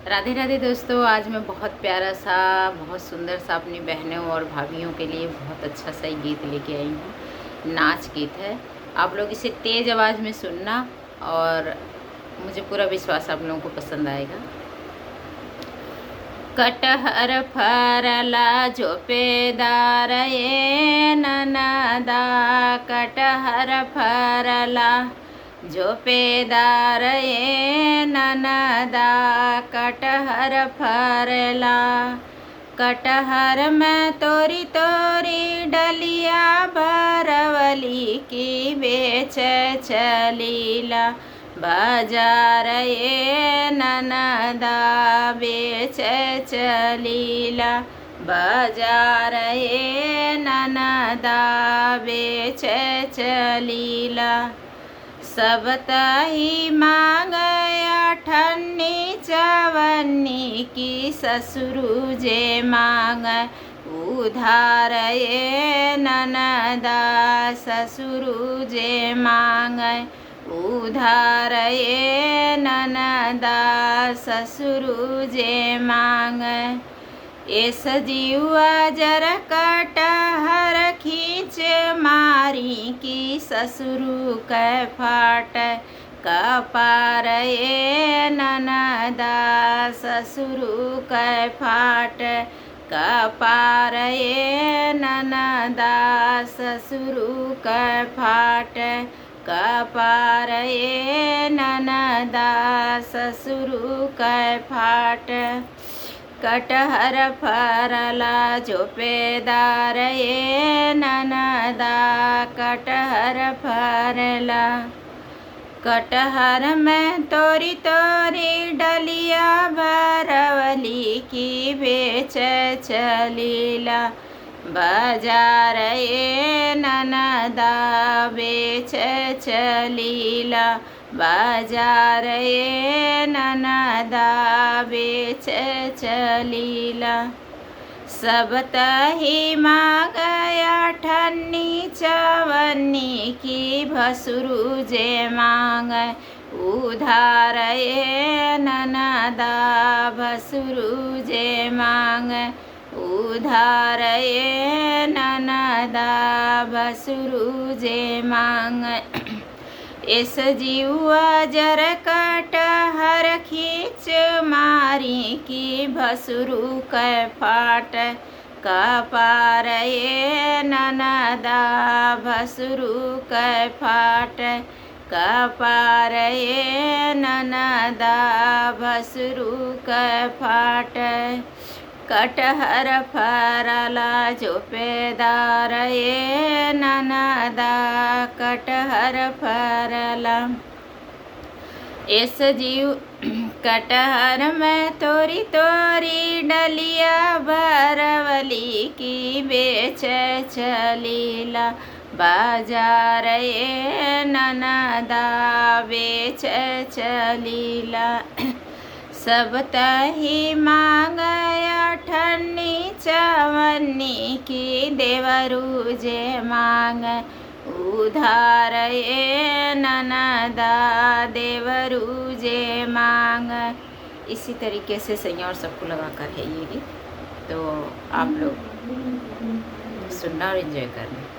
राधे राधे दोस्तों। आज मैं बहुत प्यारा सा, बहुत सुंदर सा अपनी बहनों और भाभीयों के लिए बहुत अच्छा सा गीत लेके आई हूँ। नाच गीत है। आप लोग इसे तेज़ आवाज़ में सुनना और मुझे पूरा विश्वास आप लोगों को पसंद आएगा। कटहर फरला झोपेदार ये ननदा, कटहर फरला झोपेदार ये ननदा, कटहर फरला। कटहर में तोरी तोरी डलिया भरवली की बेच चलीला, बाजार ये ननदा बेच चलीला, बाजार ये ननदा बेच चलीला। सब तही मांगया ठन्नी चवन्नी की, ससुरु जे मांग उधार ये ननदा, ससुरु जे मांग उधार ये ननदा, ससुरु जे मांग। एस जीवा जर कटहर खींच मारी की, ससुरु कै फाट कपार ये ननदा, ससुरु कै फाट कपार ये ननदा, ससुरु कै फाट कपार ये ननदा, ससुरु कै फाट। कटहर फरला झोपेदार ये ननदा, कटहर फरला। कटहर में तोरी तोरी डलिया भरवली की बेच चलीला, बाजार ये ननदा बेच चलीला, बाजार ये ननदा बेच चलीला। सब तही मांगया ठन्नी चवन्नी की, भसुरु जे मांग उधार ये ननदा, भसुरु जे मांग उधार ये ननदा, भसुरु जे मांग। इस जीवा जर कटहर खींच मारी की, भसुरु कै फाट कपार ये ननदा, भसुरु कै फाट कपार ये ननदा, भसुरु कै फाट। कटहर फरला झोपेदार ये ननदा, कटहर फरला। इस जीव कटहर में तोरी तोरी डलिया भरवली की बेच चलीला, बाजार ये ननदा बेच चलीला। सब तही मांगया ठन्नी चवन्नी की, देवरु जे मांग उधार ये ननदा, देवरु जे मांग। इसी तरीके से सैया और सबको लगा कर है ये गीत, तो आप लोग सुनना और एंजॉय करना।